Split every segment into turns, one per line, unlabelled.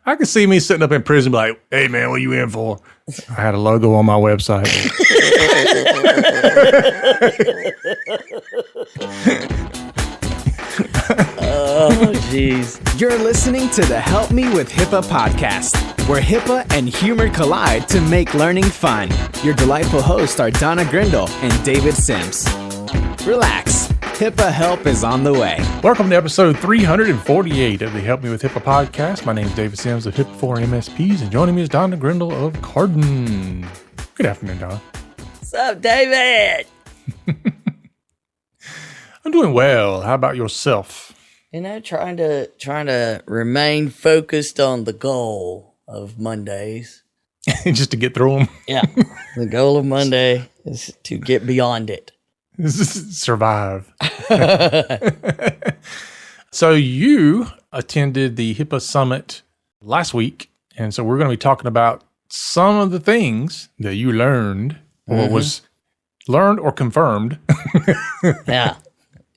I could see me sitting up in prison, be like, "Hey man, what you in for?" I had a logo on my website.
Oh, jeez.
You're listening to the Help Me with HIPAA podcast, where HIPAA and humor collide to make learning fun. Your delightful hosts are Donna Grindle and David Sims. Relax. HIPAA help is on the way.
Welcome to episode 348 of the Help Me with HIPAA podcast. My name is David Sims of HIPAA for MSPs, and joining me is Donna Grindle of Cardin. Good afternoon, Donna.
What's up, David?
I'm doing well. How about yourself?
You know, trying to remain focused on the goal of Mondays.
Just to get through them.
Yeah. The goal of Monday is to get beyond it.
Survive. So you attended the HIPAA Summit last week, and so we're going to be talking about some of the things that you learned, or was learned or confirmed.
Yeah.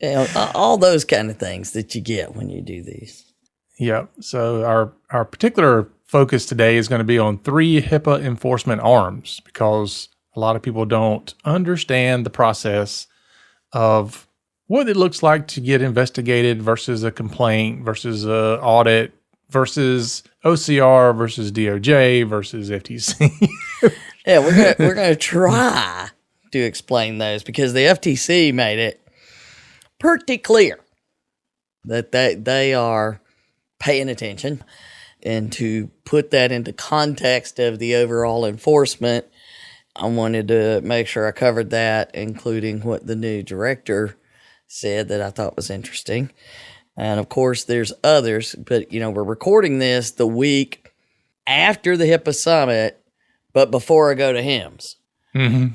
You know, all those kind of things that you get when you do these.
Yeah. So our particular focus today is going to be on 3 HIPAA enforcement arms, because a lot of people don't understand the process of what it looks like to get investigated versus a complaint versus a audit versus OCR versus DOJ versus FTC.
Yeah, we're gonna try to explain those, because the FTC made it pretty clear that they are paying attention, and to put that into context of the overall enforcement, I wanted to make sure I covered that, including what the new director said that I thought was interesting. And of course, there's others, but you know, we're recording this the week after the HIPAA Summit, but before I go to HIMSS. Mm-hmm.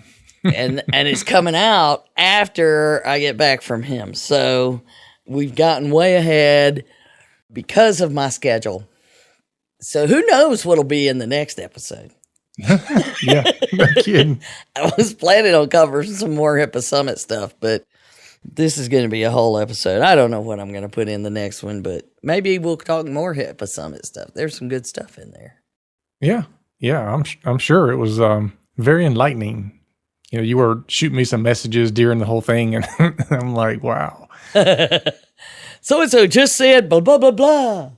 and it's coming out after I get back from him. So we've gotten way ahead because of my schedule. So who knows what'll be in the next episode?
Yeah, no kidding.
I was planning on covering some more HIPAA Summit stuff, but this is going to be a whole episode. I don't know what I'm going to put in the next one, but maybe we'll talk more HIPAA Summit stuff. There's some good stuff in there.
Yeah, I'm sure it was very enlightening. You know, you were shooting me some messages during the whole thing, and I'm like, wow.
So-and-so just said blah, blah, blah, blah.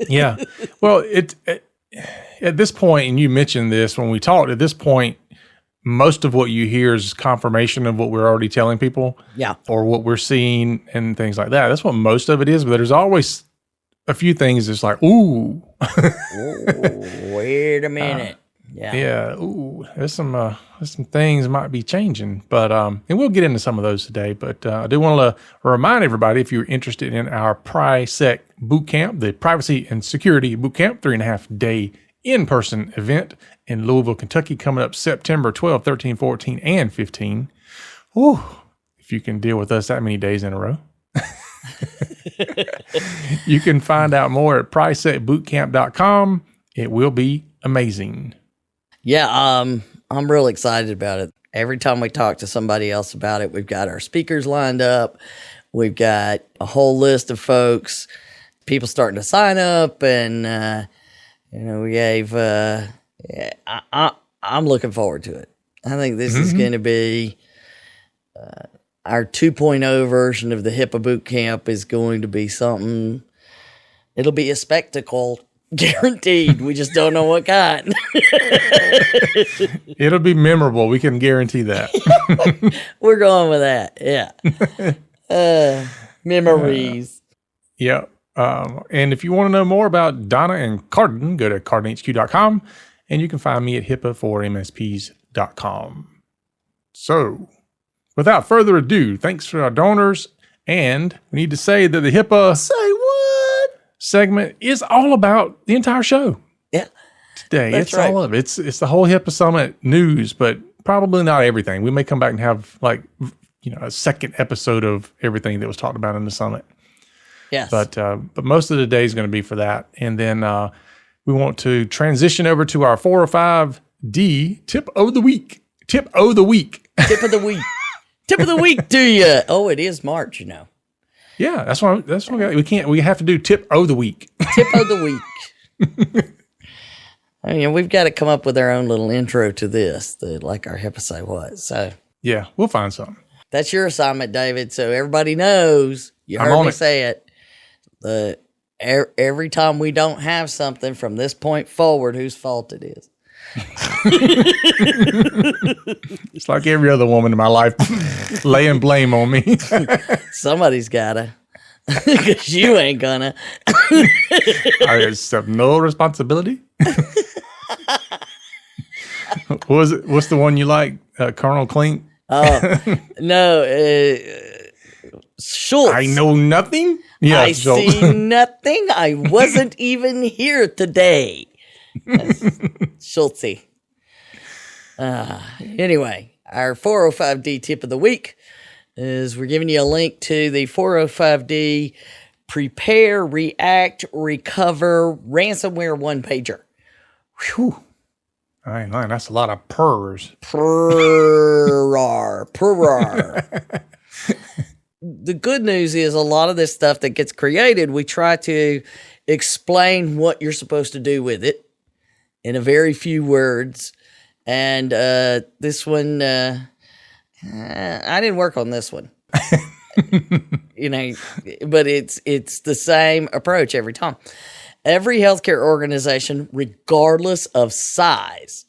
Yeah. Well, at this point, and you mentioned this when we talked, at this point, most of what you hear is confirmation of what we're already telling people.
Yeah.
Or what we're seeing and things like that. That's what most of it is, but there's always a few things that's like, ooh.
Ooh, wait a minute.
Yeah. Ooh, there's some things might be changing, but and we'll get into some of those today. But I do want to remind everybody, if you're interested in our PriSec boot camp, the Privacy and Security Boot Camp, 3.5-day in-person event in Louisville, Kentucky, coming up September 12, 13, 14, and 15. Ooh, if you can deal with us that many days in a row. You can find out more at prisecbootcamp.com. It will be amazing.
Yeah, I'm real excited about it. Every time we talk to somebody else about it, we've got our speakers lined up. We've got a whole list of folks, people starting to sign up, and you know, we gave. I'm looking forward to it. I think this is going to be our 2.0 version of the HIPAA boot camp. Is going to be something. It'll be a spectacle. Guaranteed. We just don't know what kind.
It'll be memorable. We can guarantee that.
We're going with that. Yeah. Memories.
Yeah. And if you want to know more about Donna and Cardin, go to cardinhq.com, and you can find me at HIPAA4MSPs.com. So, without further ado, thanks for our donors. And we need to say that the HIPAA segment is all about the entire show.
Yeah.
Today.
That's
it's
right.
all of it. It's the whole HIPAA Summit news, but probably not everything. We may come back and have a second episode of everything that was talked about in the summit.
Yes.
But most of the day is going to be for that. And then we want to transition over to our 4 or 5D tip of the week. Tip of the week.
Tip of the week. Tip of the week to you. Oh, it is March, you know.
Yeah, that's what we have to do tip of the week.
Tip of the week. I mean, we've got to come up with our own little intro to this, like our HIPAA say was. So
Yeah, we'll find something.
that's your assignment, David. So everybody knows, you
I'm
heard
on
me
it.
say it. Every time we don't have something from this point forward, whose fault it is.
It's like every other woman in my life laying blame on me.
Somebody's got to. Because you ain't gonna.
I accept no responsibility. What's the one you like? Colonel Clink?
No, Schultz.
I know nothing. Yeah,
I see nothing. I wasn't even here today. Schultz. Anyway, our 405D tip of the week is we're giving you a link to the 405D Prepare, React, Recover Ransomware one-pager.
Whew. I ain't lying. That's a lot of purrs.
Purr. The good news is a lot of this stuff that gets created, we try to explain what you're supposed to do with it in a very few words. And this one, I didn't work on this one. But it's the same approach every time. Every healthcare organization, regardless of size,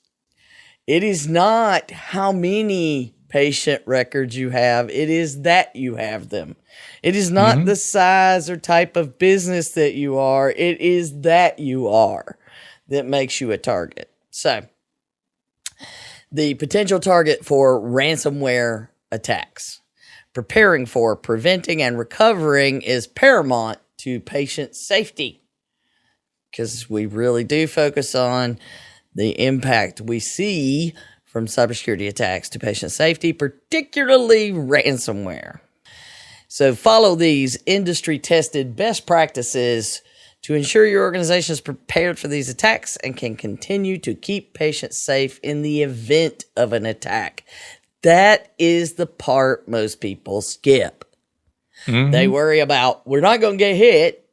it is not how many patient records you have, it is that you have them. It is not the size or type of business that you are, it is that you are that makes you a target. So, the potential target for ransomware attacks. Preparing for, preventing, and recovering is paramount to patient safety, because we really do focus on the impact we see from cybersecurity attacks to patient safety, particularly ransomware. So follow these industry-tested best practices to ensure your organization is prepared for these attacks and can continue to keep patients safe in the event of an attack. That is the part most people skip. They worry about, we're not going to get hit,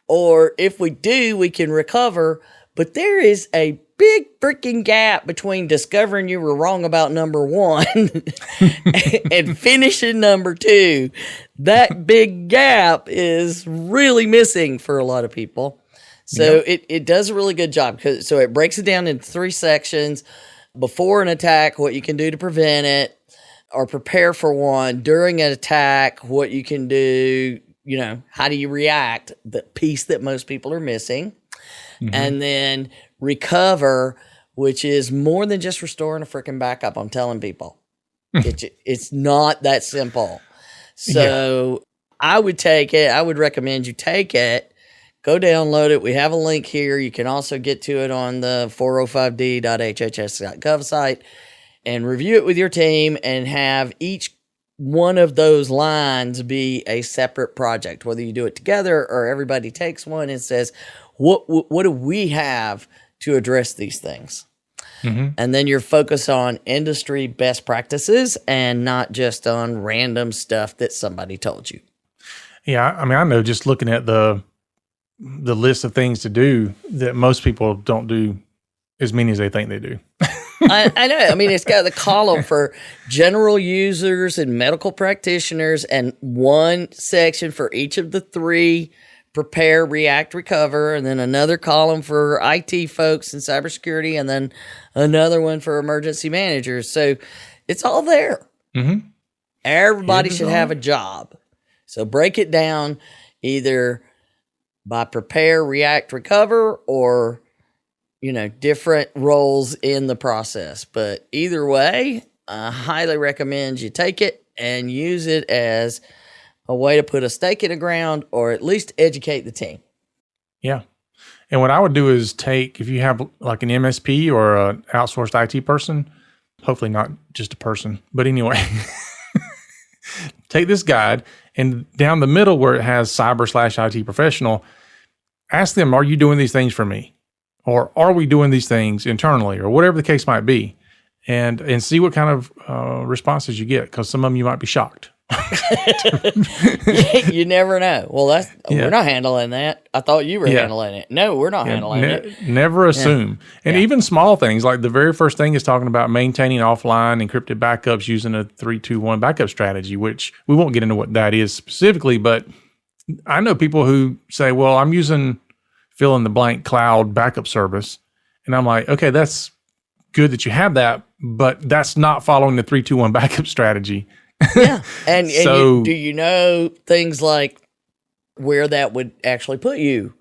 or if we do, we can recover. But there is a big freaking gap between discovering you were wrong about number one and finishing number two. That big gap is really missing for a lot of people. So it does a really good job. So it breaks it down into 3 sections. Before an attack, what you can do to prevent it or prepare for one. During an attack, what you can do, how do you react? The piece that most people are missing. And then recover, which is more than just restoring a freaking backup. I'm telling people, it's not that simple. So I would take it. I would recommend you take it. Go download it. We have a link here. You can also get to it on the 405d.hhs.gov site and review it with your team and have each one of those lines be a separate project, whether you do it together or everybody takes one and says, what do we have to address these things? And then you're focused on industry best practices and not just on random stuff that somebody told you.
Yeah, I mean, I know just looking at the list of things to do that most people don't do as many as they think they do.
I know. I mean, it's got the column for general users and medical practitioners and one section for each of the 3. Prepare, react, recover, and then another column for IT folks and cybersecurity, and then another one for emergency managers. So it's all there. Everybody should have a job. So break it down either by prepare, react, recover, or, different roles in the process. But either way, I highly recommend you take it and use it as a way to put a stake in the ground or at least educate the team.
Yeah. And what I would do is if you have like an MSP or an outsourced IT person, hopefully not just a person, but anyway, take this guide and down the middle where it has cyber/IT professional, ask them, are you doing these things for me? Or are we doing these things internally or whatever the case might be? And see what kind of responses you get, because some of them you might be shocked.
You never know. Well, we're not handling that. I thought you were handling it. No, we're not handling it.
Never assume. And even small things, like the very first thing is talking about maintaining offline encrypted backups using a 3-2-1 backup strategy, which we won't get into what that is specifically, but I know people who say, well, I'm using fill in the blank cloud backup service. And I'm like, okay, that's good that you have that, but that's not following the 3-2-1 backup strategy.
Yeah. And
So-
do you know things like where that would actually put you?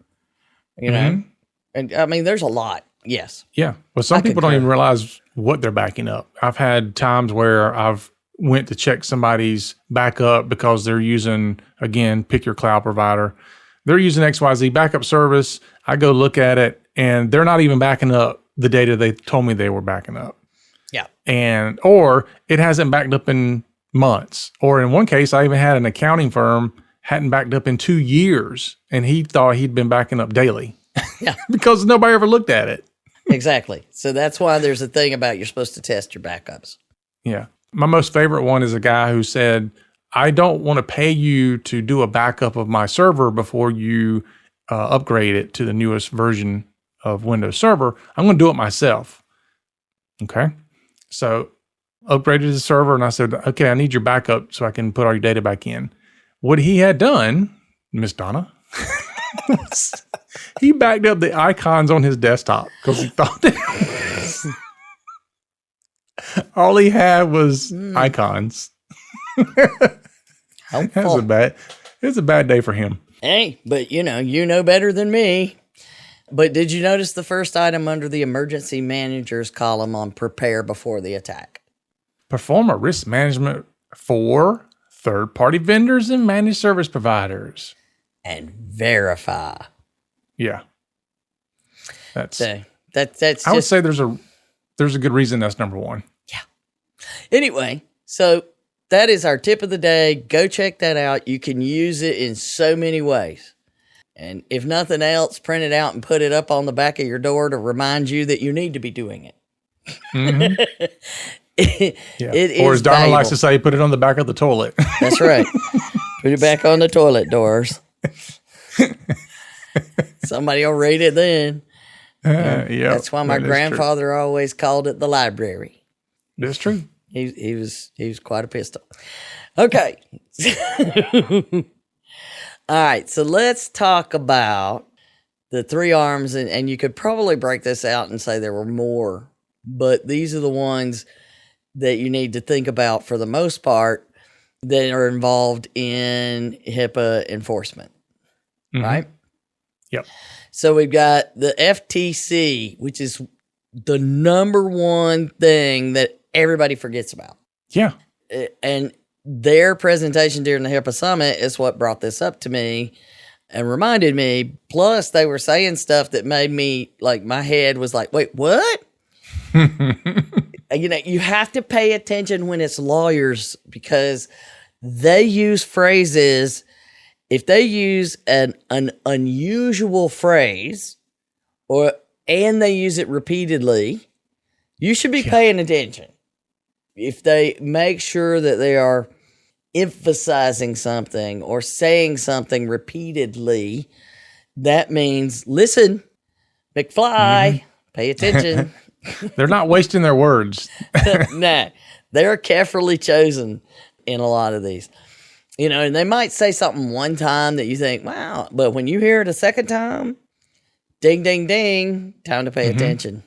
You know? And I mean, there's a lot. Yes.
Yeah. Well, some people don't
concur.
even realize what they're backing up. I've had times where I've went to check somebody's backup because they're using, again, pick your cloud provider. They're using XYZ backup service. I go look at it and they're not even backing up the data they told me they were backing up.
Yeah.
Or it hasn't backed up in months. Or in one case, I even had an accounting firm hadn't backed up in 2 years and he thought he'd been backing up daily.
Yeah.
Because nobody ever looked at it.
Exactly. So that's why there's a thing about you're supposed to test your backups.
Yeah. My most favorite one is a guy who said, I don't want to pay you to do a backup of my server before you upgrade it to the newest version of Windows Server. I'm going to do it myself. Okay. So upgraded the server and I said, okay, I need your backup so I can put all your data back in. What he had done, Miss Donna, he backed up the icons on his desktop because he thought that all he had was icons.
Helpful.
It's a bad day for him.
Hey, but you know better than me. But did you notice the first item under the emergency managers column on prepare before the attack?
Perform a risk management for third-party vendors and managed service providers.
And verify.
Yeah. That's
I
would say there's a good reason that's number one.
Anyway, so that is our tip of the day. Go check that out. You can use it in so many ways. And if nothing else, print it out and put it up on the back of your door to remind you that you need to be doing it.
Mm-hmm. Yeah.
It
Or
is
as Donna
valuable.
likes to say, put it on the back of the toilet.
That's right. Put it back on the toilet doors. Somebody will read it then.
Yeah.
That's why my grandfather always called it the library.
That's true.
He was quite a pistol. Okay. All right, so let's talk about the three arms, and you could probably break this out and say there were more, but these are the ones that you need to think about for the most part that are involved in HIPAA enforcement, right?
Yep.
So we've got the FTC, which is the number one thing that everybody forgets about.
Yeah.
And their presentation during the HIPAA Summit is what brought this up to me and reminded me. Plus, they were saying stuff that made me, like, my head was like, wait, what? You have to pay attention when it's lawyers because they use phrases. If they use an unusual phrase and they use it repeatedly, you should be paying attention. If they make sure that they are emphasizing something or saying something repeatedly, that means listen, McFly, pay attention.
They're not wasting their words.
Nah, they're carefully chosen in a lot of these. And they might say something one time that you think, wow, but when you hear it a second time, ding, ding, ding, time to pay attention.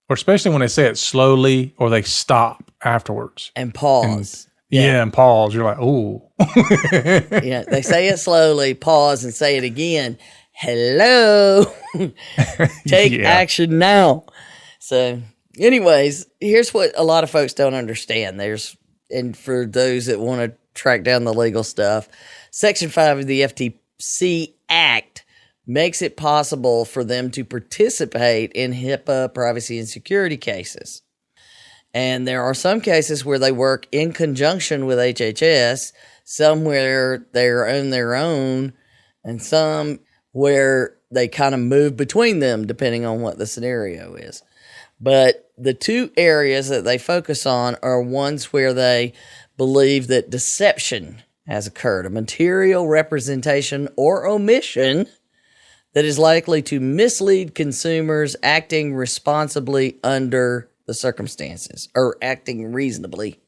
Or especially when they say it slowly or they stop afterwards.
And pause.
And pause. You're like, oh.
Yeah, they say it slowly, pause, and say it again. Hello. Take action now. So, anyways, here's what a lot of folks don't understand. And for those that want to track down the legal stuff, Section 5 of the FTC Act makes it possible for them to participate in HIPAA privacy and security cases. And there are some cases where they work in conjunction with HHS, some where they're on their own, and some where they kind of move between them depending on what the scenario is. But the two areas that they focus on are ones where they believe that deception has occurred, a material representation or omission that is likely to mislead consumers acting responsibly under the circumstances, or acting reasonably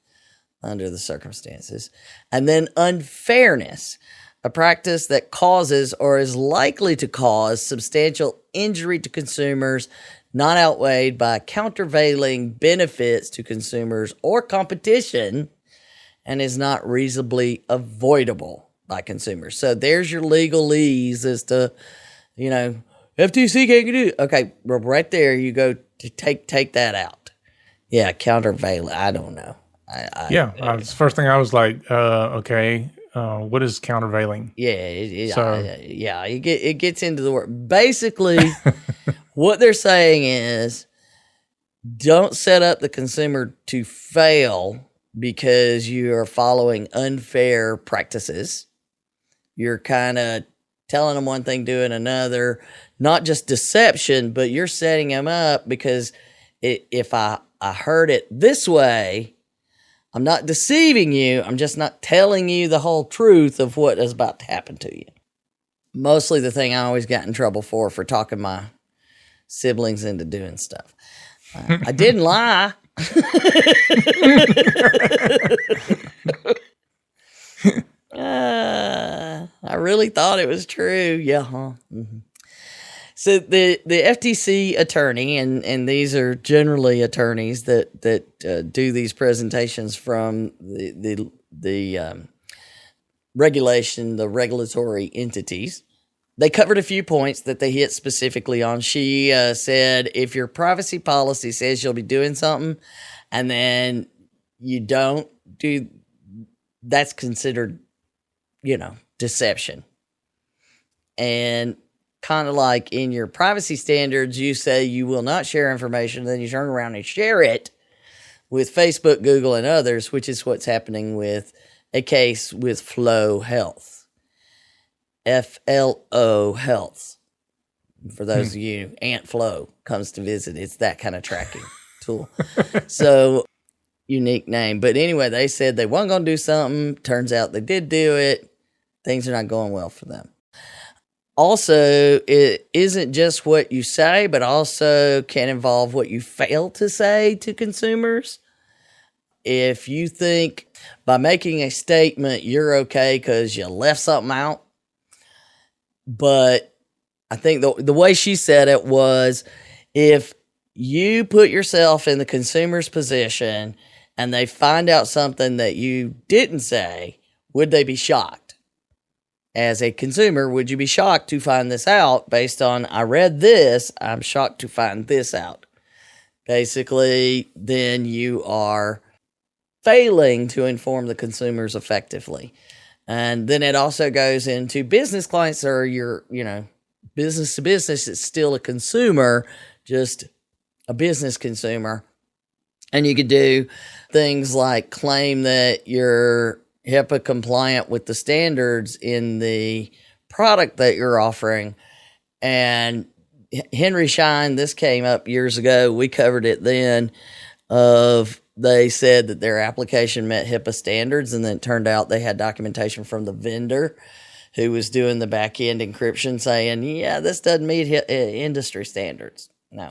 under the circumstances. And then unfairness, a practice that causes or is likely to cause substantial injury to consumers, not outweighed by countervailing benefits to consumers or competition, and is not reasonably avoidable by consumers. So there's your legalese as to, FTC can't do it. Okay, well, right there you go to take that out. Yeah, countervailing. I don't know.
The first thing I was like, okay, what is countervailing?
Yeah, it gets into the word. Basically, what they're saying is, don't set up the consumer to fail because you are following unfair practices. You're kind of telling them one thing, doing another. Not just deception, but you're setting them up because if I heard it this way, I'm not deceiving you. I'm just not telling you the whole truth of what is about to happen to you. Mostly the thing I always got in trouble for talking my siblings into doing stuff. I didn't lie. I really thought it was true. Yeah, huh? Mm-hmm. So the FTC attorney, and these are generally attorneys that do these presentations from the regulation, the regulatory entities. They covered a few points that they hit specifically on. She said, if your privacy policy says you'll be doing something and then you don't do, that's considered, deception. And kind of like in your privacy standards, you say you will not share information, then you turn around and share it with Facebook, Google, and others, which is what's happening with a case with Flow Health. FLO Health. For those of you, Aunt Flo comes to visit. It's that kind of tracking tool. So, unique name. But anyway, they said they weren't going to do something. Turns out they did do it. Things are not going well for them. Also, it isn't just what you say, but also can involve what you fail to say to consumers. If you think by making a statement you're okay because you left something out, but I think the way she said it was, if you put yourself in the consumer's position and they find out something that you didn't say, would they be shocked? As a consumer, would you be shocked to find this out based on, I read this, I'm shocked to find this out? Basically, then you are failing to inform the consumers effectively. And then it also goes into business clients, or your, business to business. It's still a consumer, just a business consumer. And you could do things like claim that you're HIPAA compliant with the standards in the product that you're offering. And Henry Schein, this came up years ago. We covered it then. They said that their application met HIPAA standards, and then it turned out they had documentation from the vendor who was doing the back end encryption saying, yeah, this doesn't meet industry standards. No.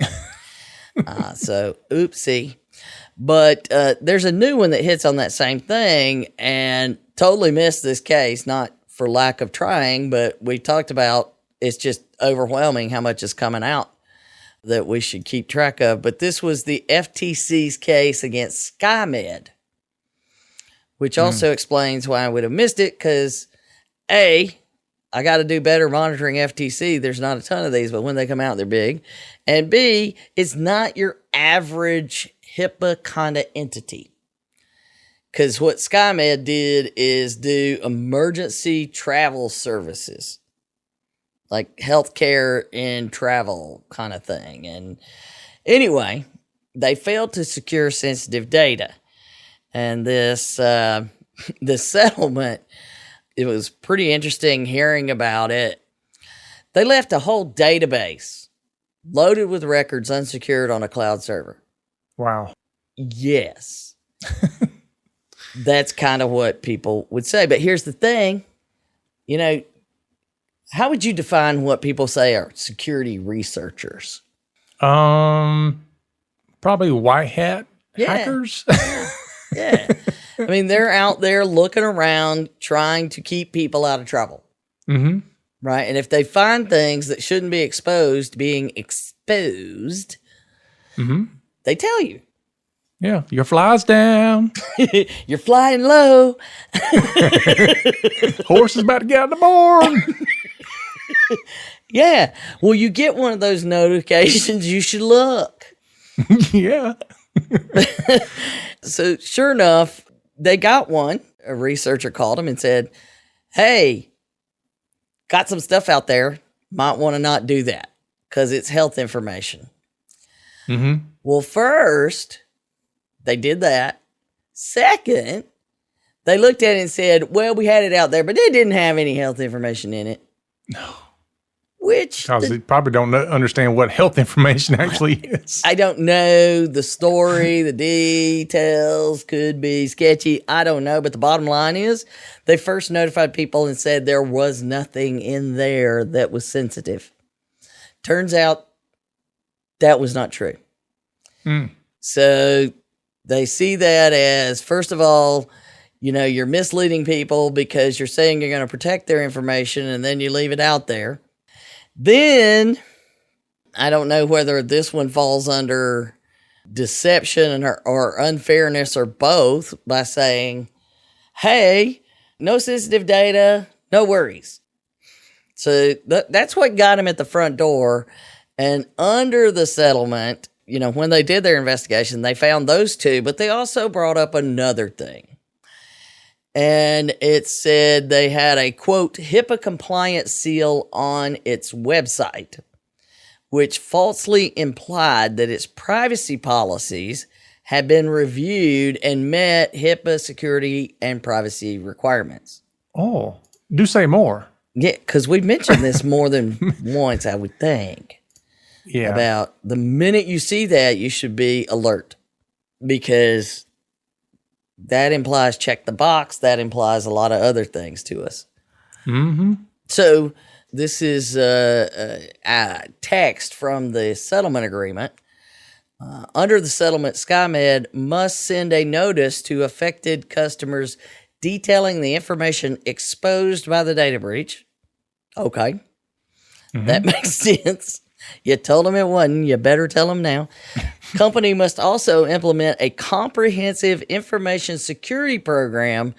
So, oopsie. But there's a new one that hits on that same thing and totally missed this case, not for lack of trying, but we talked about it's just overwhelming how much is coming out that we should keep track of. But this was the FTC's case against SkyMed, which also explains why I would have missed it, because A, I got to do better monitoring FTC. There's not a ton of these, but when they come out, they're big. And B, it's not your average HIPAA kind of entity. Because what SkyMed did is do emergency travel services, like healthcare and travel kind of thing. And anyway, they failed to secure sensitive data. And this settlement, it was pretty interesting hearing about it. They left a whole database loaded with records unsecured on a cloud server.
Wow.
Yes. that's kind of what people would say. But here's the thing, how would you define what people say are security researchers?
Probably white hat hackers.
Yeah. I mean, they're out there looking around, trying to keep people out of trouble.
Mm-hmm.
Right. And if they find things that shouldn't be exposed, being exposed, they tell you.
Yeah. Your fly's down.
You're flying low.
Horse is about to get out of the barn.
Yeah. Well, you get one of those notifications, you should look.
Yeah.
So sure enough, they got one. A researcher called him and said, hey, got some stuff out there. Might want to not do that because it's health information.
Mm-hmm.
Well, first, they did that. Second, they looked at it and said, well, we had it out there, but it didn't have any health information in it.
No.
Which
Because they probably don't understand what health information actually is.
I don't know. The story, the details could be sketchy. I don't know. But the bottom line is they first notified people and said there was nothing in there that was sensitive. Turns out that was not true. So they see that as, first of all, you're misleading people because you're saying you're going to protect their information and then you leave it out there. Then, I don't know whether this one falls under deception or unfairness or both by saying, hey, no sensitive data, no worries. So that's what got him at the front door. And under the settlement, when they did their investigation, they found those two, but they also brought up another thing. And it said they had a, quote, HIPAA compliant seal on its website, which falsely implied that its privacy policies had been reviewed and met HIPAA security and privacy requirements.
Oh, do say more.
Yeah, because we've mentioned this more than once, I would think.
Yeah.
About the minute you see that, you should be alert because that implies check the box. That implies a lot of other things to us.
Mm-hmm.
So this is a text from the settlement agreement. Under the settlement, SkyMed must send a notice to affected customers detailing the information exposed by the data breach. Okay. That makes sense. You told them it wasn't. You better tell them now. Company must also implement a comprehensive information security program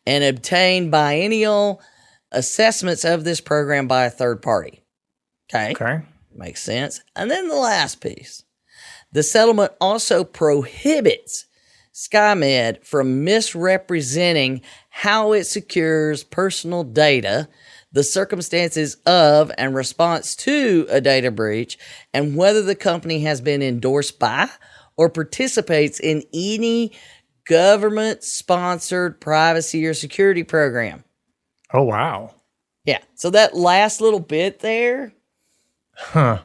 and obtain biennial assessments of this program by a third party. Okay. Makes sense. And then the last piece. The settlement also prohibits SkyMed from misrepresenting how it secures personal data, the circumstances of and response to a data breach, and whether the company has been endorsed by or participates in any government-sponsored privacy or security program.
Oh, wow.
Yeah. So that last little bit there.
Huh.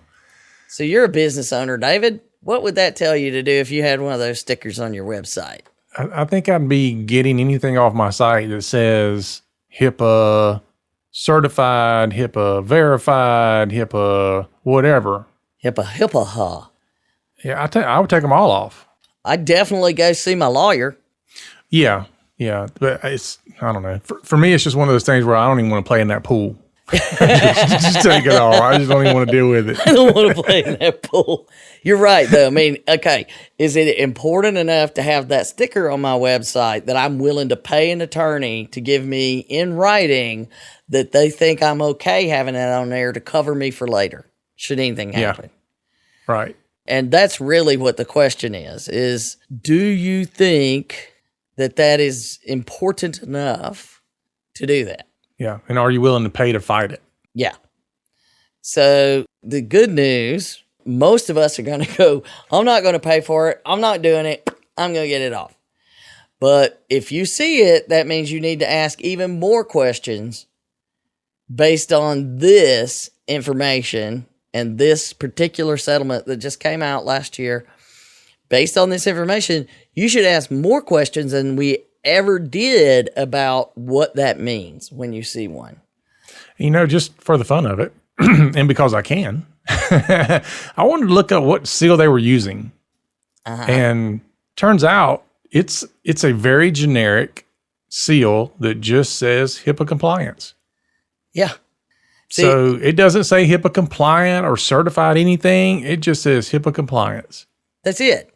So you're a business owner, David. What would that tell you to do if you had one of those stickers on your website?
I think I'd be getting anything off my site that says HIPAA certified, HIPAA verified, HIPAA whatever.
HIPAA.
Yeah, I would take them all off.
I'd definitely go see my lawyer.
Yeah, but I don't know. For me, it's just one of those things where I don't even want to play in that pool. just take it all. I just don't even want to deal with it.
I don't want to play in that pool. You're right, though. I mean, okay, is it important enough to have that sticker on my website that I'm willing to pay an attorney to give me in writing that they think I'm okay having that on there to cover me for later, should anything happen?
Yeah. Right.
And that's really what the question is do you think that is important enough to do that?
Yeah. And are you willing to pay to fight it?
Yeah. So the good news, most of us are going to go, I'm not going to pay for it. I'm not doing it. I'm going to get it off. But if you see it, that means you need to ask even more questions based on this information and this particular settlement that just came out last year. Based on this information, you should ask more questions than we ever did about what that means when you see one.
Just for the fun of it, and because I can, I wanted to look up what seal they were using. And turns out it's a very generic seal that just says HIPAA compliance.
Yeah.
So it doesn't say HIPAA compliant or certified anything. It just says HIPAA compliance.
That's it.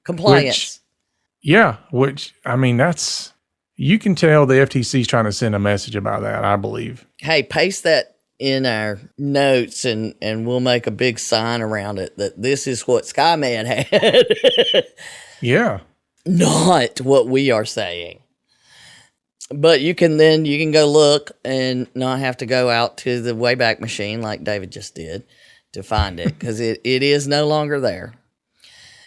Compliance.
Which I mean, that's, you can tell the FTC is trying to send a message about that, I believe.
Hey, paste that in our notes and we'll make a big sign around it that this is what SkyMed had.
Yeah.
Not what we are saying. But you can go look and not have to go out to the Wayback Machine like David just did to find it, because it is no longer there.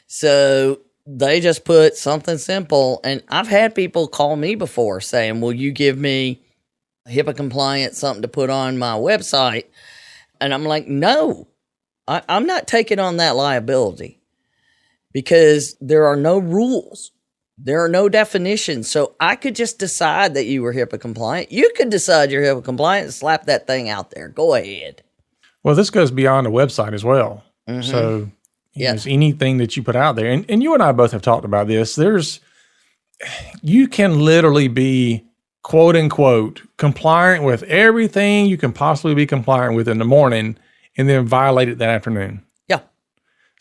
So they just put something simple, and I've had people call me before saying, will you give me HIPAA compliant something to put on my website? And I'm like, no, I'm not taking on that liability, because there are no rules. There are no definitions. So I could just decide that you were HIPAA compliant. You could decide you're HIPAA compliant and slap that thing out there. Go ahead.
Well, this goes beyond the website as well. So there's anything that you put out there. And you and I both have talked about this. You can literally be, quote unquote, compliant with everything you can possibly be compliant with in the morning and then violate it that afternoon.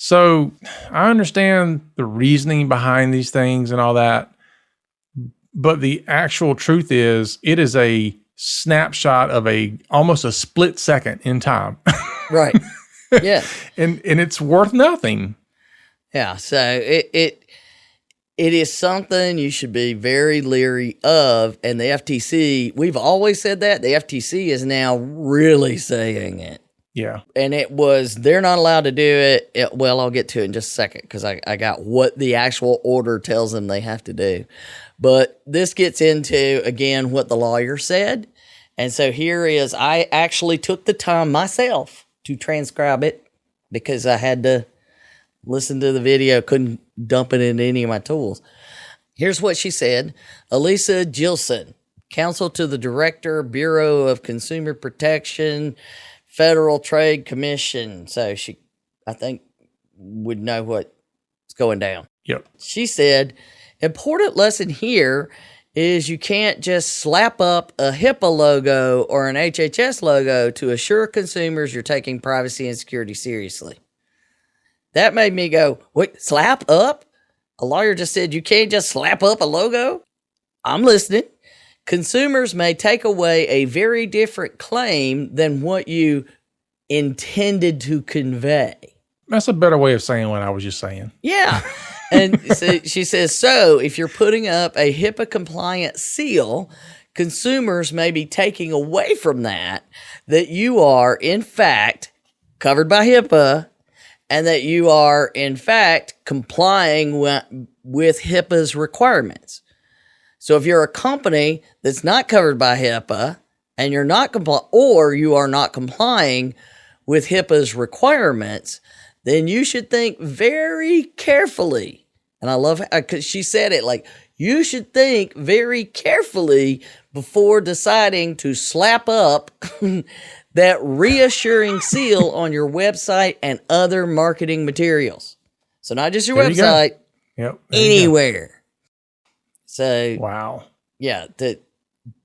So I understand the reasoning behind these things and all that, but the actual truth is it is a snapshot of almost a split second in time.
Right. Yeah.
and it's worth nothing.
Yeah. So it is something you should be very leery of. And the FTC, we've always said that. The FTC is now really saying it.
Yeah.
And they're not allowed to do it. Well, I'll get to it in just a second, because I got what the actual order tells them they have to do. But this gets into, again, what the lawyer said. And so I actually took the time myself to transcribe it, because I had to listen to the video, couldn't dump it into any of my tools. Here's what she said. Elisa Gilson, counsel to the Director, Bureau of Consumer Protection, Federal Trade Commission. So she, I think, would know what's going down.
Yep.
She said, important lesson here is you can't just slap up a HIPAA logo or an HHS logo to assure consumers you're taking privacy and security seriously. That made me go, wait, slap up? A lawyer just said you can't just slap up a logo? I'm listening. Consumers may take away a very different claim than what you intended to convey.
That's a better way of saying what I was just saying.
Yeah. And so she says, so if you're putting up a HIPAA compliant seal, consumers may be taking away from that you are in fact covered by HIPAA, and that you are in fact complying with HIPAA's requirements. So if you're a company that's not covered by HIPAA and you're not or you are not complying with HIPAA's requirements, then you should think very carefully. And I love how, because she said it like, you should think very carefully before deciding to slap up that reassuring seal on your website and other marketing materials. So not just your website, anywhere. So,
wow.
Yeah, to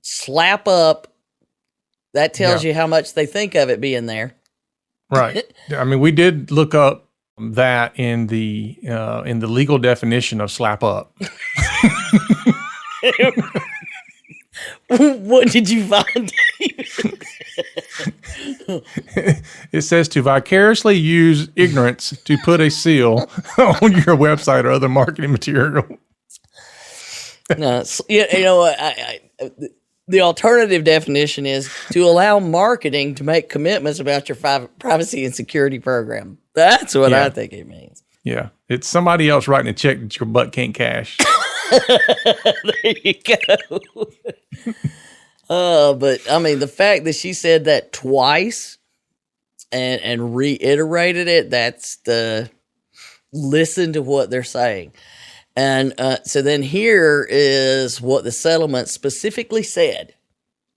slap up, that tells you how much they think of it being there.
Right. I mean, we did look up that in the legal definition of slap up.
What did you find?
It says to vicariously use ignorance to put a seal on your website or other marketing material.
No, you know what? The alternative definition is to allow marketing to make commitments about your privacy and security program. That's what I think it means.
Yeah. It's somebody else writing a check that your butt can't cash.
There you go. But I mean, the fact that she said that twice and reiterated it, that's listen to what they're saying. And so then here is what the settlement specifically said.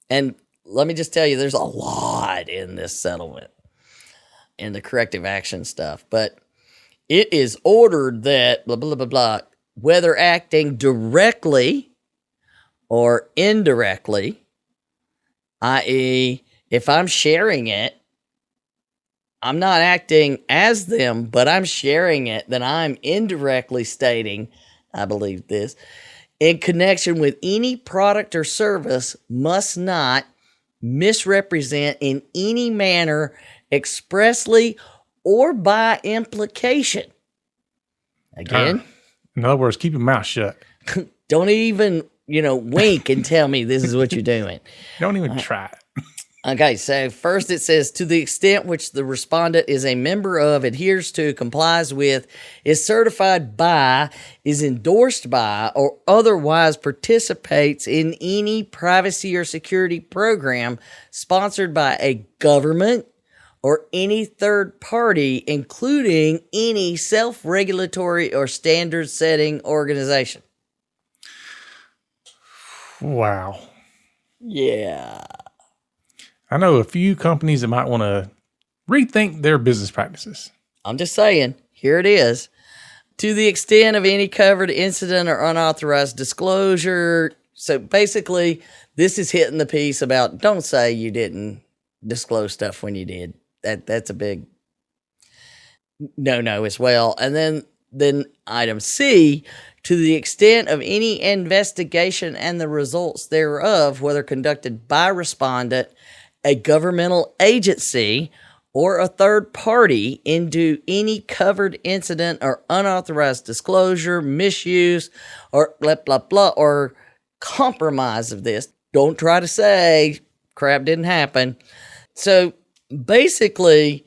And let me just tell you, there's a lot in this settlement, in the corrective action stuff. But it is ordered that blah, blah, blah, blah, whether acting directly or indirectly, i.e., if I'm sharing it, I'm not acting as them, but I'm sharing it, then I'm indirectly stating, I believe this, in connection with any product or service must not misrepresent in any manner expressly or by implication. Again,
in other words, keep your mouth shut.
don't even, wink and tell me this is what you're doing.
Don't even try it.
Okay, so first it says, to the extent which the respondent is a member of, adheres to, complies with, is certified by, is endorsed by, or otherwise participates in any privacy or security program sponsored by a government or any third party, including any self-regulatory or standard-setting organization.
Wow.
Yeah.
I know a few companies that might want to rethink their business practices.
I'm just saying, here it is. To the extent of any covered incident or unauthorized disclosure. So basically, this is hitting the piece about don't say you didn't disclose stuff when you did. That's a big no as well. And then item C, to the extent of any investigation and the results thereof, whether conducted by respondent, a governmental agency, or a third party into any covered incident or unauthorized disclosure, misuse, or blah, blah, blah, or compromise of this. Don't try to say crap didn't happen. So basically,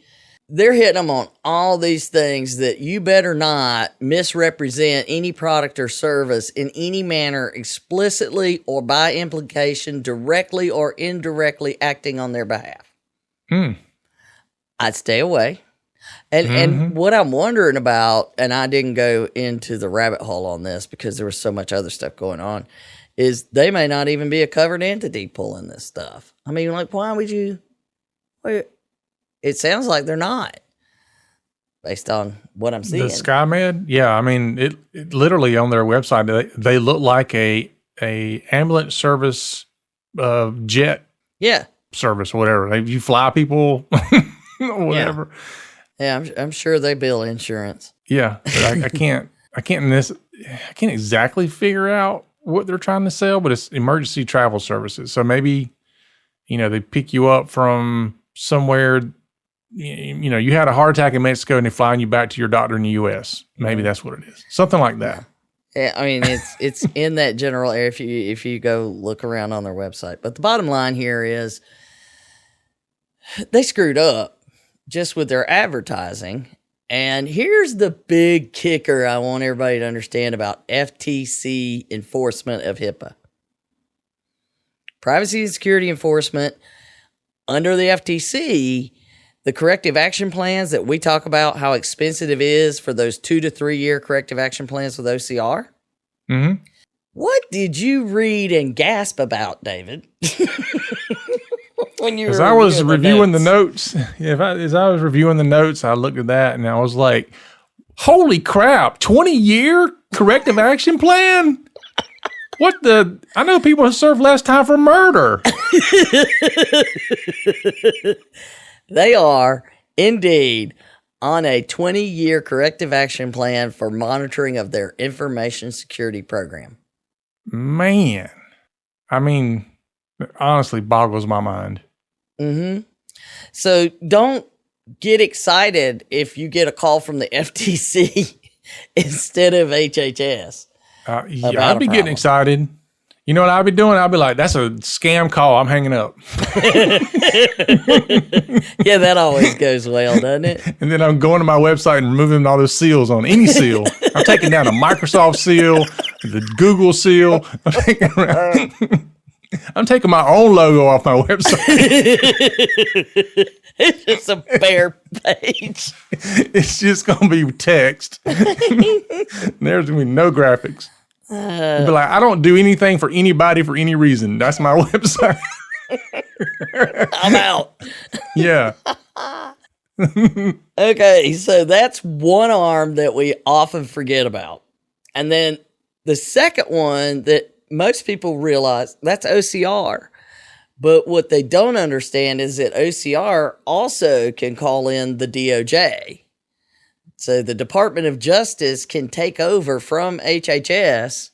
they're hitting them on all these things that you better not misrepresent any product or service in any manner explicitly or by implication, directly or indirectly acting on their behalf. I'd stay away. And what I'm wondering about, and I didn't go into the rabbit hole on this because there was so much other stuff going on, is they may not even be a covered entity pulling this stuff. I mean, like, why would you? It sounds like they're not, based on what I'm seeing.
The SkyMed, yeah. I mean, it literally on their website, they look like a ambulance service, jet, service, whatever. You fly people, whatever.
Yeah, I'm sure they bill insurance.
Yeah, but I can't exactly figure out what they're trying to sell, but it's emergency travel services. So maybe, they pick you up from somewhere. You had a heart attack in Mexico and they're flying you back to your doctor in the U.S. Maybe that's what it is. Something like that.
Yeah, I mean, it's in that general area if you go look around on their website. But the bottom line here is they screwed up just with their advertising. And here's the big kicker I want everybody to understand about FTC enforcement of HIPAA. Privacy and security enforcement under the FTC. The corrective action plans that we talk about, how expensive it is for those 2 to 3 year corrective action plans with OCR.
Mm-hmm.
What did you read and gasp about, David? When you
as I was reviewing the notes, as I was reviewing the notes, I looked at that and I was like, "Holy crap! 20-year corrective action plan." What the? I know people have served less time for murder.
They are indeed on a 20-year corrective action plan for monitoring of their information security program.
Man, I mean, honestly, boggles my mind.
Mm-hmm. So don't get excited if you get a call from the FTC instead of HHS.
I'd be getting excited. You know what I'd be doing? I'd be like, that's a scam call. I'm hanging up.
Yeah, that always goes well, doesn't it?
And then I'm going to my website and removing all those seals on any seal. I'm taking down a Microsoft seal, the Google seal. I'm taking around. I'm taking my own logo off my website.
It's just a bare page.
It's just going to be text. There's going to be no graphics. You'd be like, I don't do anything for anybody for any reason. That's my website.
I'm out.
Yeah.
Okay, so that's one arm that we often forget about. And then the second one that most people realize, that's OCR. But what they don't understand is that OCR also can call in the DOJ. So the Department of Justice can take over from HHS.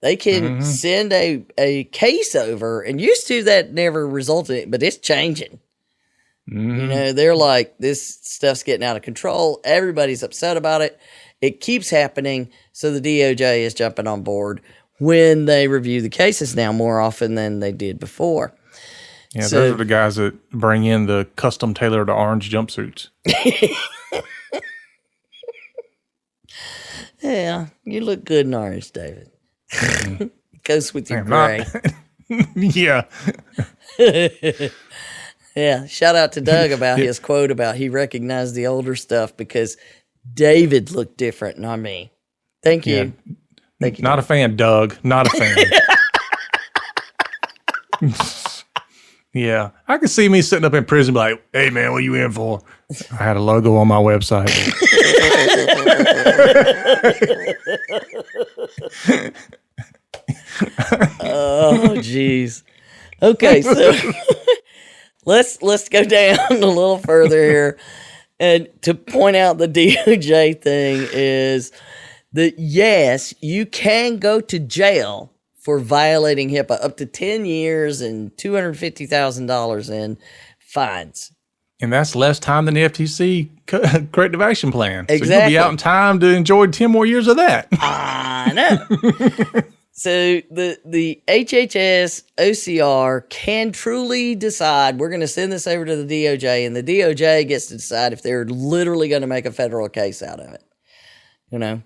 They can send a case over, and used to that never resulted, but it's changing. You know, they're like, this stuff's getting out of control. Everybody's upset about it. It keeps happening. So the DOJ is jumping on board when they review the cases now more often than they did before.
Yeah, so, those are the guys that bring in the custom tailored orange jumpsuits.
Yeah, you look good in orange, David. Goes with your gray.
Yeah.
Yeah, shout out to Doug about his quote about he recognized the older stuff because David looked different, not me. Thank you.
Yeah.
Thank you.
Not a fan, Doug. Not a fan. Yeah. I could see me sitting up in prison like, hey, man, what you in for? I had a logo on my website.
Oh, jeez. Okay, so let's go down a little further here. And to point out the DOJ thing is that, yes, you can go to jail for violating HIPAA, up to 10 years and $250,000 in fines.
And that's less time than the FTC corrective action plan.
Exactly.
So you'll be out in time to enjoy 10 more years of that.
I know. So the HHS OCR can truly decide, we're going to send this over to the DOJ, and the DOJ gets to decide if they're literally going to make a federal case out of it. You know?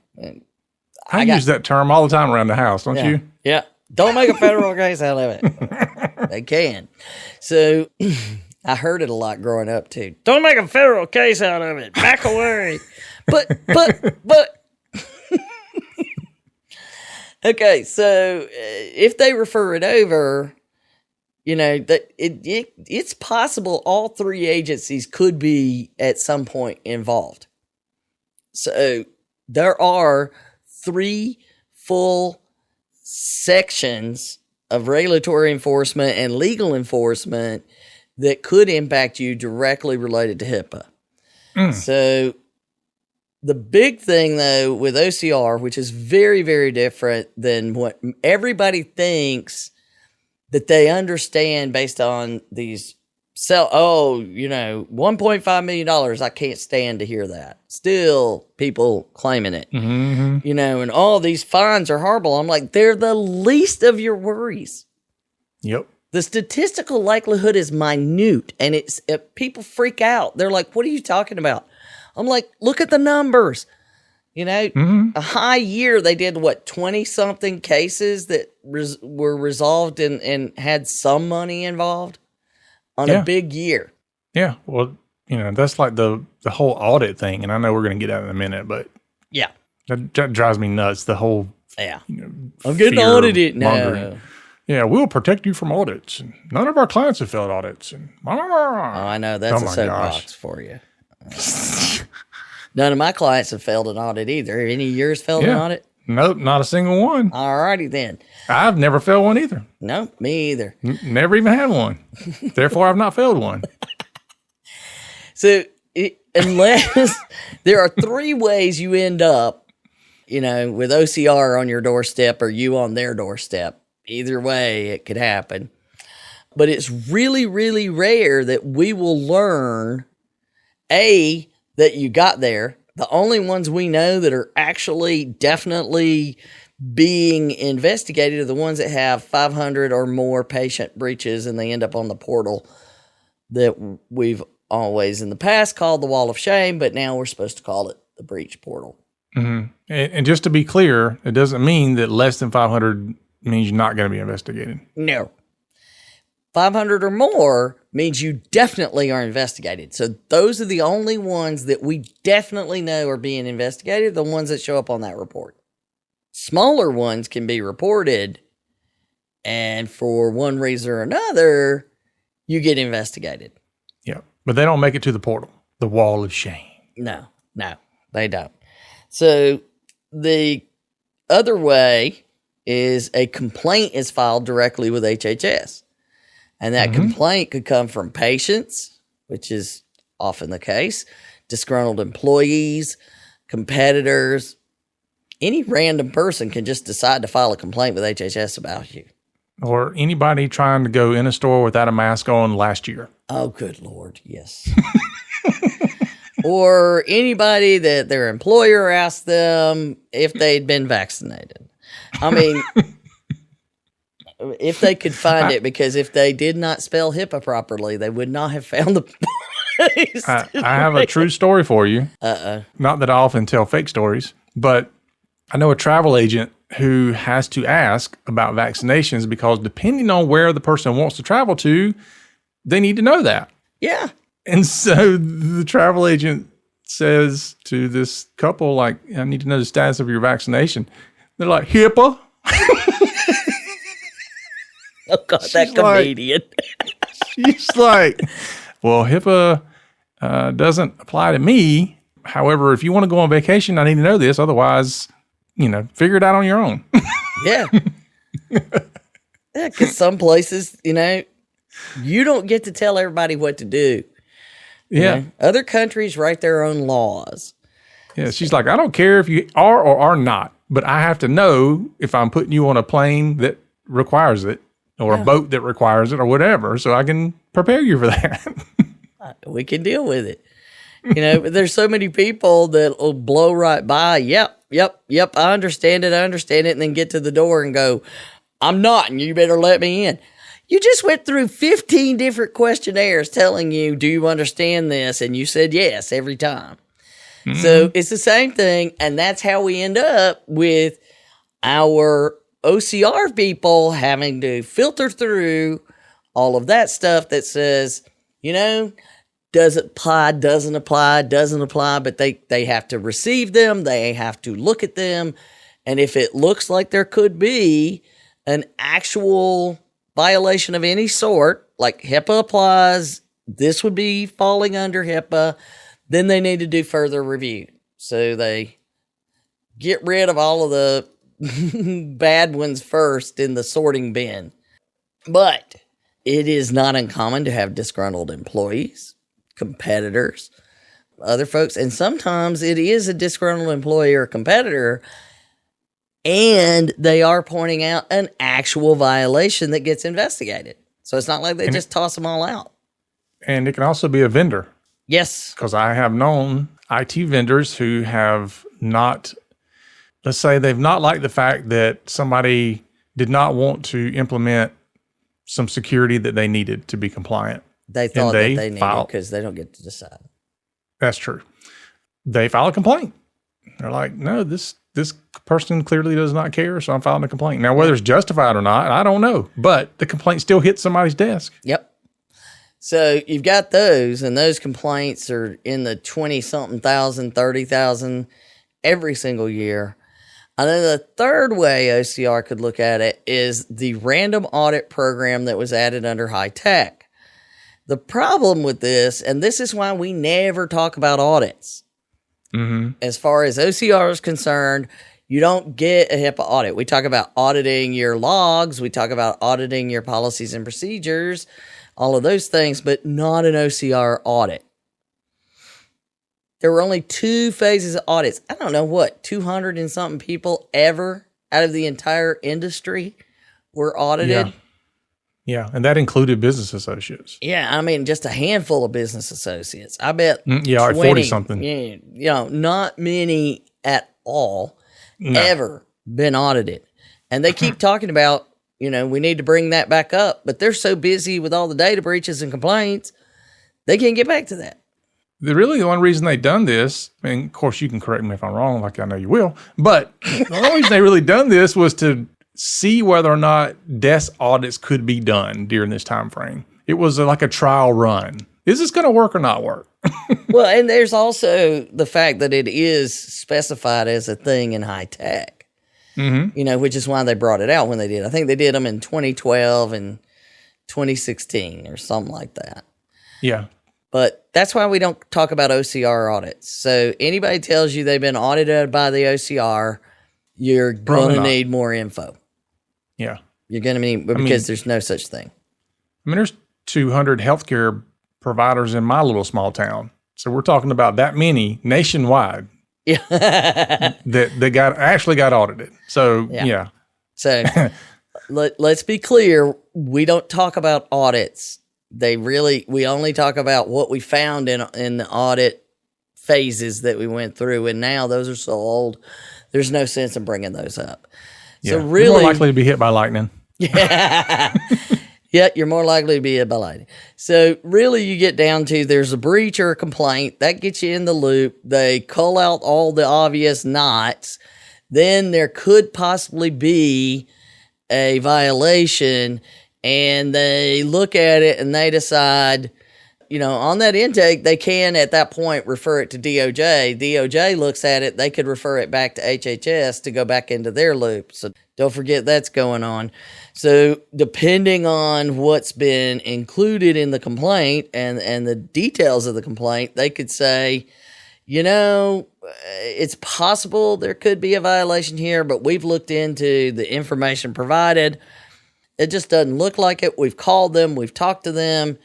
I use that term all the time around the house, don't you?
Yeah. Don't make a federal case out of it. They can. So I heard it a lot growing up too. Don't make a federal case out of it. Back away. But. Okay, so if they refer it over, you know, that it's possible all three agencies could be at some point involved. So there are 3 full sections of regulatory enforcement and legal enforcement that could impact you directly related to HIPAA. So the big thing, though, with OCR, which is very, very different than what everybody thinks that they understand based on these $1.5 million, I can't stand to hear that. Still, people claiming it. You know, and all these fines are horrible. I'm like, they're the least of your worries.
Yep.
The statistical likelihood is minute, and people freak out. They're like, what are you talking about? I'm like, look at the numbers. You know, a high year, they did, 20-something cases that were resolved and had some money involved on a big year. Yeah.
Well, you know, that's like the whole audit thing. And I know we're going to get out in a minute, but
yeah,
that drives me nuts. The whole,
you know,
I'm
getting audited. No.
Yeah, we'll protect you from audits. And none of our clients have failed audits. And
I know. That's a soapbox for you. None of my clients have failed an audit either. Any yours failed an audit?
Nope, not a single one.
All righty then.
I've never failed one either.
No, me either.
Never even had one. Therefore, I've not failed one.
So, unless there are 3 ways you end up, you know, with OCR on your doorstep or you on their doorstep. Either way, it could happen. But it's really, really rare that we will learn, A, that you got there. The only ones we know that are actually definitely being investigated are the ones that have 500 or more patient breaches, and they end up on the portal that we've always in the past called the wall of shame, but now we're supposed to call it the breach portal.
And just to be clear, it doesn't mean that less than 500 means you're not going to be investigated.
No. 500 or more means you definitely are investigated. So those are the only ones that we definitely know are being investigated, the ones that show up on that report. Smaller ones can be reported, and for one reason or another, you get investigated.
Yeah, but they don't make it to the portal, the wall of shame.
No, they don't. So the other way is a complaint is filed directly with HHS. And that complaint could come from patients, which is often the case, disgruntled employees, competitors. Any random person can just decide to file a complaint with HHS about you.
Or anybody trying to go in a store without a mask on last year.
Oh, good Lord, yes. Or anybody that their employer asked them if they'd been vaccinated. I mean, if they could find it, because if they did not spell HIPAA properly, they would not have found the place.
I have a true story for you. Not that I often tell fake stories, but I know a travel agent who has to ask about vaccinations because depending on where the person wants to travel to, they need to know that.
Yeah.
And so the travel agent says to this couple, like, I need to know the status of your vaccination. They're like, HIPAA?
Oh, God, that comedian.
She's like, well, HIPAA doesn't apply to me. However, if you want to go on vacation, I need to know this. Otherwise, figure it out on your own.
Yeah. Yeah, because some places, you don't get to tell everybody what to do.
Yeah.
Other countries write their own laws.
Yeah, she's like, I don't care if you are or are not, but I have to know if I'm putting you on a plane that requires it or a boat that requires it or whatever, so I can prepare you for that.
We can deal with it. But there's so many people that will blow right by. Yep. I understand it. And then get to the door and go, I'm not, and you better let me in. You just went through 15 different questionnaires telling you, do you understand this? And you said yes every time. Mm-hmm. So it's the same thing. And that's how we end up with our OCR people having to filter through all of that stuff that says, does it apply, doesn't apply, but they have to receive them. They have to look at them. And if it looks like there could be an actual violation of any sort, like HIPAA applies, this would be falling under HIPAA, then they need to do further review. So they get rid of all of the bad ones first in the sorting bin. But it is not uncommon to have disgruntled employees, competitors, other folks, and sometimes it is a disgruntled employee or competitor, and they are pointing out an actual violation that gets investigated. So it's not like they just toss them all out.
And it can also be a vendor.
Yes.
Because I have known IT vendors who have not, let's say they've not liked the fact that somebody did not want to implement some security that they needed to be compliant.
They thought that they needed because they don't get to decide.
That's true. They file a complaint. They're like, no, this person clearly does not care, so I'm filing a complaint. Now, whether it's justified or not, I don't know. But the complaint still hits somebody's desk.
Yep. So you've got those, and those complaints are in the 20-something thousand, 30,000 every single year. And then the third way OCR could look at it is the random audit program that was added under high tech. The problem with this, and this is why we never talk about audits. Mm-hmm. As far as OCR is concerned, you don't get a HIPAA audit. We talk about auditing your logs. We talk about auditing your policies and procedures, all of those things, but not an OCR audit. There were only 2 phases of audits. I don't know 200 and something people ever out of the entire industry were audited.
Yeah, and that included business associates.
Yeah, I mean, just a handful of business associates. I bet
40-something.
Not many at all ever been audited. And they keep talking about, we need to bring that back up. But they're so busy with all the data breaches and complaints, they can't get back to that.
The only reason they done this, and of course you can correct me if I'm wrong, like I know you will, but the only reason they really done this was to see whether or not desk audits could be done during this time frame. It was like a trial run. Is this going to work or not work?
Well, and there's also the fact that it is specified as a thing in high tech, which is why they brought it out when they did. I think they did them in 2012 and 2016 or something like that.
Yeah.
But that's why we don't talk about OCR audits. So anybody tells you they've been audited by the OCR, you're going to need more info.
Yeah.
You're going to need, because there's no such thing.
I mean, there's 200 healthcare providers in my little small town. So we're talking about that many nationwide.
Yeah.
that actually got audited. So, yeah.
So let's be clear. We don't talk about audits. We only talk about what we found in the audit phases that we went through. And now those are so old, there's no sense in bringing those up.
Yeah.
So really,
you're more likely to be hit by lightning.
Yeah. Yeah, you're more likely to be hit by lightning. So really you get down to there's a breach or a complaint. That gets you in the loop. They cull out all the obvious knots. Then there could possibly be a violation, and they look at it and they decide, on that intake, they can at that point refer it to DOJ. DOJ looks at it. They could refer it back to HHS to go back into their loop. So don't forget that's going on. So depending on what's been included in the complaint and the details of the complaint, they could say, it's possible there could be a violation here, but we've looked into the information provided. It just doesn't look like it. We've called them, we've talked to them,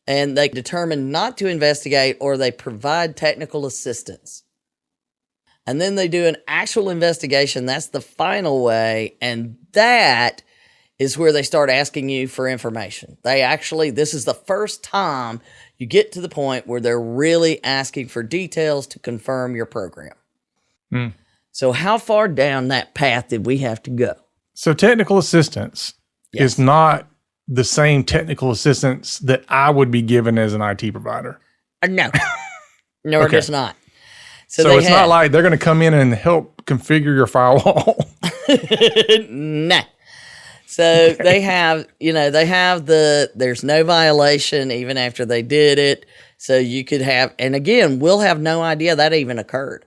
and they determine not to investigate, or they provide technical assistance. And then they do an actual investigation. That's the final way. And that is where they start asking you for information. This is the first time you get to the point where they're really asking for details to confirm your program. So how far down that path did we have to go?
So technical assistance is not the same technical assistance that I would be given as an IT provider.
No. No,
Okay.
It's not.
So it's not like they're going to come in and help configure your firewall.
Nah. So they have there's no violation even after they did it. So you could have, and again, we'll have no idea that even occurred.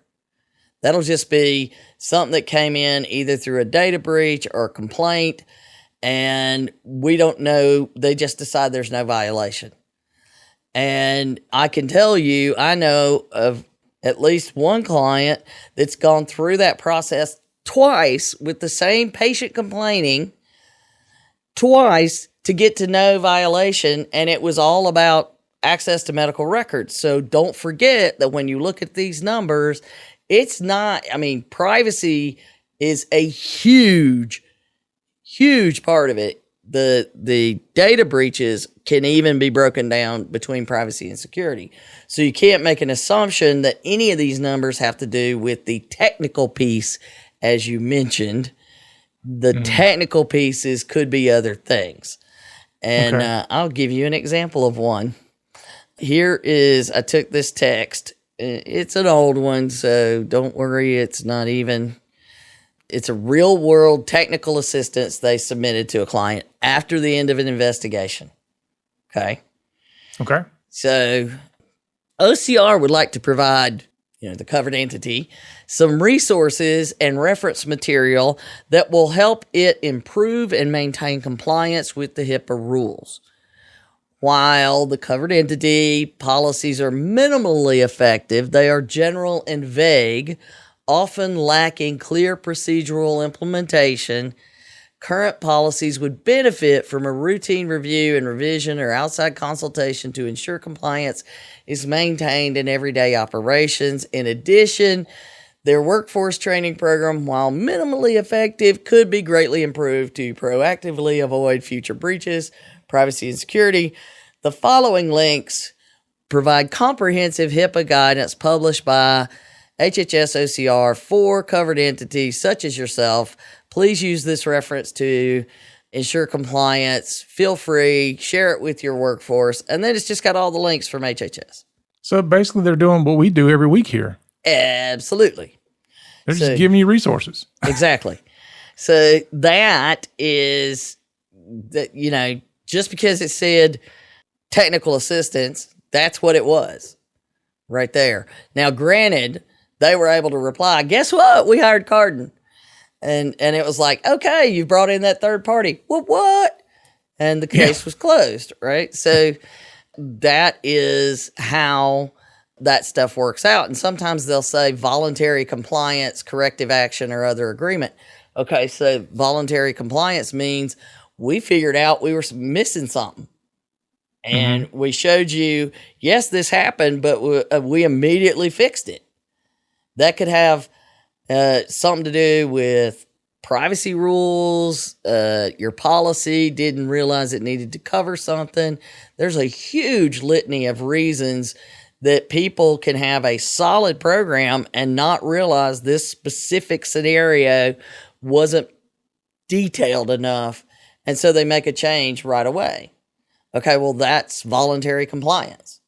That'll just be something that came in either through a data breach or a complaint, and we don't know. They just decide there's no violation. And I can tell you, I know of at least one client that's gone through that process twice with the same patient complaining twice to get to no violation, and it was all about access to medical records. So don't forget that when you look at these numbers, it's not, privacy is a huge, huge part of it. The data breaches can even be broken down between privacy and security. So you can't make an assumption that any of these numbers have to do with the technical piece, as you mentioned. The technical pieces could be other things. And I'll give you an example of one. I took this text. It's an old one, so don't worry. It's a real world technical assistance they submitted to a client after the end of an investigation. Okay. So OCR would like to provide, the covered entity, some resources and reference material that will help it improve and maintain compliance with the HIPAA rules. While the covered entity policies are minimally effective, they are general and vague, often lacking clear procedural implementation. Current policies would benefit from a routine review and revision or outside consultation to ensure compliance is maintained in everyday operations. In addition, their workforce training program, while minimally effective, could be greatly improved to proactively avoid future breaches, privacy and security. The following links provide comprehensive HIPAA guidance published by HHS OCR for covered entities such as yourself. Please use this reference to ensure compliance. Feel free, share it with your workforce. And then it's just got all the links from HHS.
So basically they're doing what we do every week here.
Absolutely.
They're just giving you resources.
Exactly. So that is that, just because it said technical assistance, that's what it was right there. Now, granted, they were able to reply, guess what? We hired Carden. And it was like, okay, you brought in that third party. What? And the case was closed, right? So that is how that stuff works out. And sometimes they'll say voluntary compliance, corrective action, or other agreement. Okay, so voluntary compliance means we figured out we were missing something. And we showed you, yes, this happened, but we immediately fixed it. That could have something to do with privacy rules. Your policy didn't realize it needed to cover something. There's a huge litany of reasons that people can have a solid program and not realize this specific scenario wasn't detailed enough. And so they make a change right away. Okay, well, that's voluntary compliance.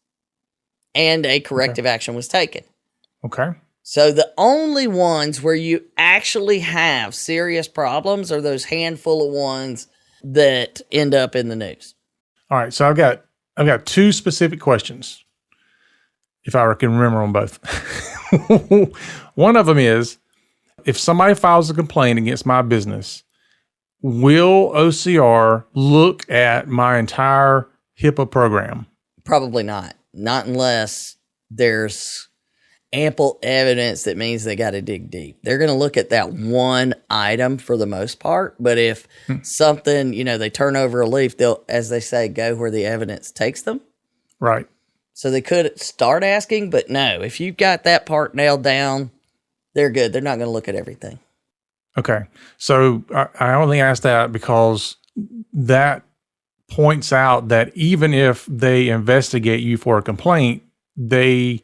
And a corrective action was taken.
Okay.
So the only ones where you actually have serious problems are those handful of ones that end up in the news.
All right. So I've got two specific questions, if I can remember them both. One of them is, if somebody files a complaint against my business, will OCR look at my entire HIPAA program?
Probably not. Not unless there's ample evidence that means they got to dig deep. They're going to look at that one item for the most part. But if something, they turn over a leaf, they'll, as they say, go where the evidence takes them.
Right.
So they could start asking, but no, if you've got that part nailed down, they're good. They're not going to look at everything.
Okay. So I only asked that because that points out that even if they investigate you for a complaint, they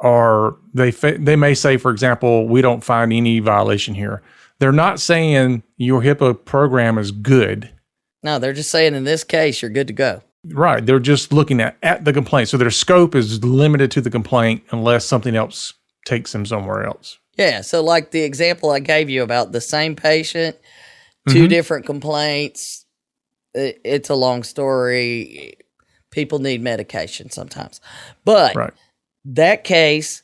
may say, for example, we don't find any violation here. They're not saying your HIPAA program is good.
No, they're just saying in this case, you're good to go.
Right. They're just looking at the complaint. So their scope is limited to the complaint unless something else takes them somewhere else.
Yeah. So like the example I gave you about the same patient, two different complaints. It's a long story. People need medication sometimes. But that case,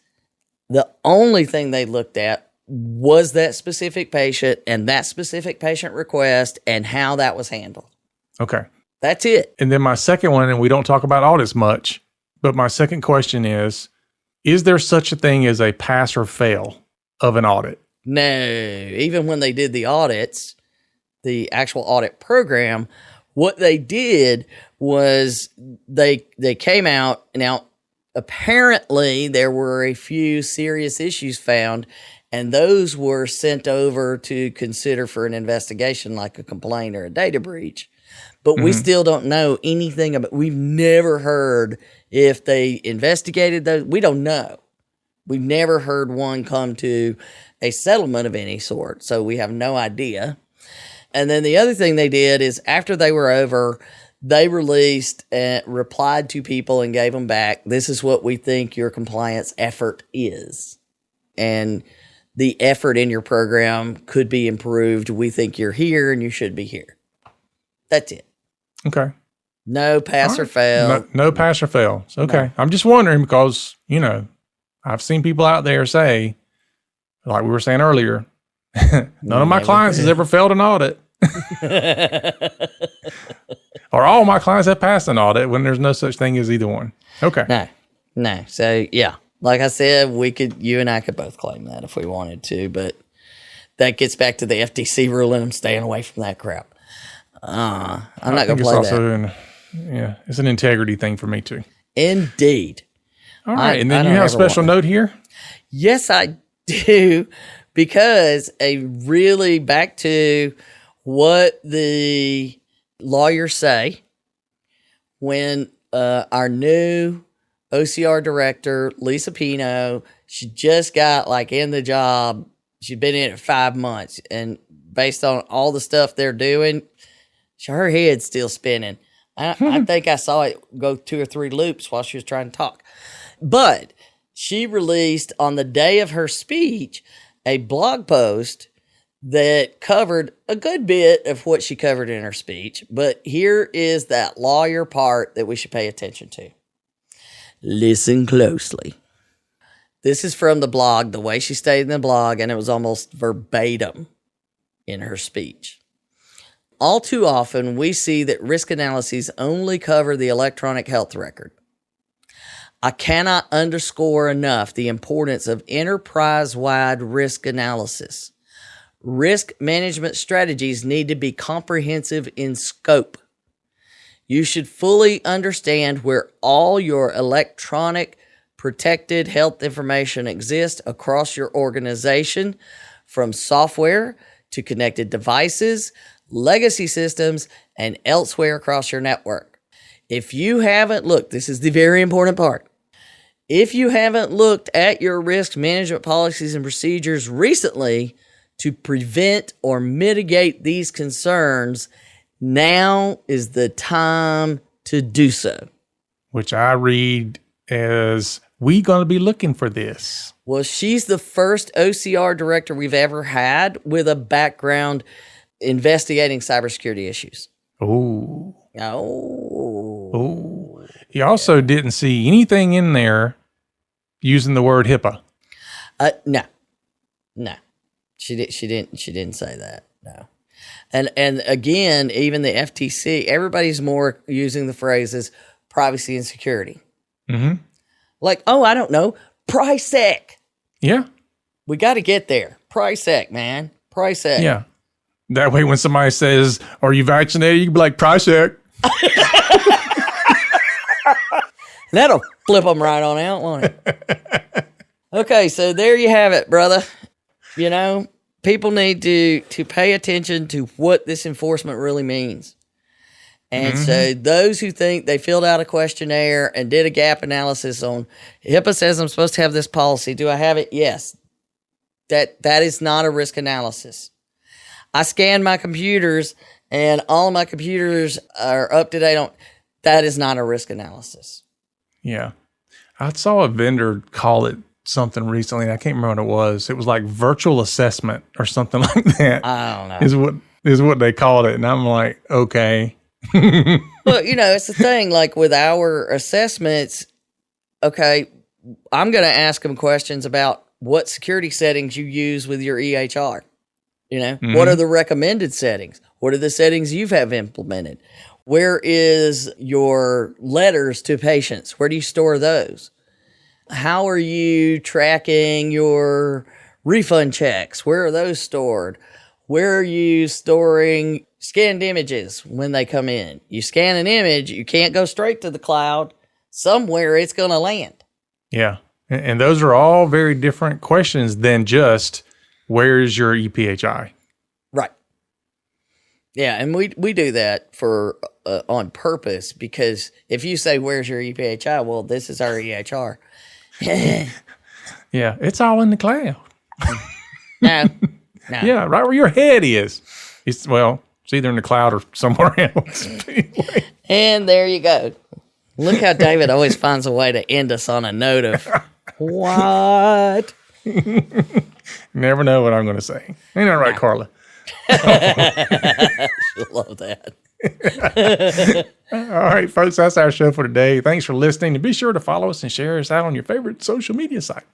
the only thing they looked at was that specific patient and that specific patient request and how that was handled.
Okay.
That's it.
And then my second one, and we don't talk about audits much, but my second question is there such a thing as a pass or fail of an audit?
No. Even when they did the audits, the actual audit program, what they did was they came out. Now, apparently there were a few serious issues found, and those were sent over to consider for an investigation like a complaint or a data breach. But we still don't know anything about. We've never heard if they investigated those. We don't know. We've never heard one come to a settlement of any sort, so we have no idea. And then the other thing they did is after they were over, they released and replied to people and gave them back, this is what we think your compliance effort is. And the effort in your program could be improved. We think you're here and you should be here. That's it.
Okay.
No pass or fail.
No pass or fail. Okay. No. I'm just wondering because, I've seen people out there say, like we were saying earlier, none of my clients has ever failed an audit. Or all my clients have passed an audit when there's no such thing as either one. Okay.
No. So, yeah, like I said, you and I could both claim that if we wanted to, but that gets back to the FTC ruling. I'm staying away from that crap. I'm not going to play that.
It's an integrity thing for me too.
Indeed.
All right. And then you have a special note here?
Yes, I do. Because back to what the lawyers say when our new OCR director, Lisa Pino, she just got in the job. She'd been in it 5 months. And based on all the stuff they're doing, her head's still spinning. I think I saw it go 2 or 3 loops while she was trying to talk. But she released on the day of her speech a blog post that covered a good bit of what she covered in her speech. But here is that lawyer part that we should pay attention to. Listen closely. This is from the blog, the way she stated in the blog, and it was almost verbatim in her speech. All too often, we see that risk analyses only cover the electronic health record. I cannot underscore enough the importance of enterprise-wide risk analysis. Risk management strategies need to be comprehensive in scope. You should fully understand where all your electronic protected health information exists across your organization, from software to connected devices, legacy systems, and elsewhere across your network. If you haven't looked, this is the very important part. If you haven't looked at your risk management policies and procedures recently to prevent or mitigate these concerns, now is the time to do so.
Which I read as, we going to be looking for this.
Well, she's the first OCR director we've ever had with a background investigating cybersecurity issues.
Oh.
Oh.
You also didn't see anything in there using the word HIPAA.
No. She didn't say that. No. And again, even the FTC, everybody's more using the phrases privacy and security.
Mm-hmm.
Like, oh, I don't know, PriceSec.
Yeah.
We got to get there. PriceSec, man. PriceSec.
Yeah. That way, when somebody says, "Are you vaccinated?" you can be like, "PriceSec."
That'll flip them right on out, won't it? Okay, so there you have it, brother. You know, people need to pay attention to what this enforcement really means. And so those who think they filled out a questionnaire and did a gap analysis on HIPAA says I'm supposed to have this policy. Do I have it? Yes. That is not a risk analysis. I scanned my computers and all of my computers are up to date on. That is not a risk analysis.
Yeah. I saw a vendor call it something recently, and I can't remember what it was. It was like virtual assessment or something like that.
I don't know.
Is what they called it. And I'm like, okay.
Well, you know, it's the thing, like with our assessments, okay, I'm going to ask them questions about what security settings you use with your EHR. You know, what are the recommended settings? What are the settings you have implemented? Where is your letters to patients? Where do you store those? How are you tracking your refund checks? Where are those stored? Where are you storing scanned images when they come in? You scan an image, you can't go straight to the cloud. Somewhere it's going to land.
Yeah. And those are all very different questions than just, where's your EPHI?
Right. Yeah, and we do that for on purpose, because if you say, where's your EPHI? Well, this is our EHR.
Yeah, it's all in the cloud.
No.
Yeah, right where your head is. It's either in the cloud or somewhere else. Anyway.
And there you go. Look how David always finds a way to end us on a note of what?
Never know what I'm going to say. Ain't that right, Carla?
She'll love that.
All right, folks, that's our show for today. Thanks for listening. And be sure to follow us and share us out on your favorite social media site.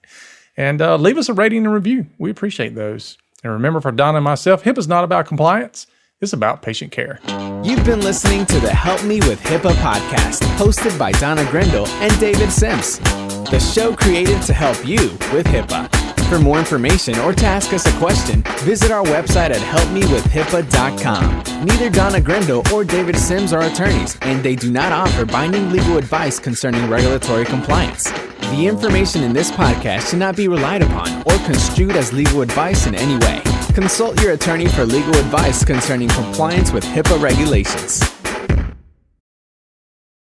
And leave us a rating and review. We appreciate those. And remember, for Donna and myself, HIPAA's not about compliance. It's about patient care.
You've been listening to the Help Me with HIPAA podcast, hosted by Donna Grindle and David Sims. The show created to help you with HIPAA. For more information or to ask us a question, visit our website at helpmewithhipaa.com. Neither Donna Grindle or David Sims are attorneys, and they do not offer binding legal advice concerning regulatory compliance. The information in this podcast should not be relied upon or construed as legal advice in any way. Consult your attorney for legal advice concerning compliance with HIPAA regulations.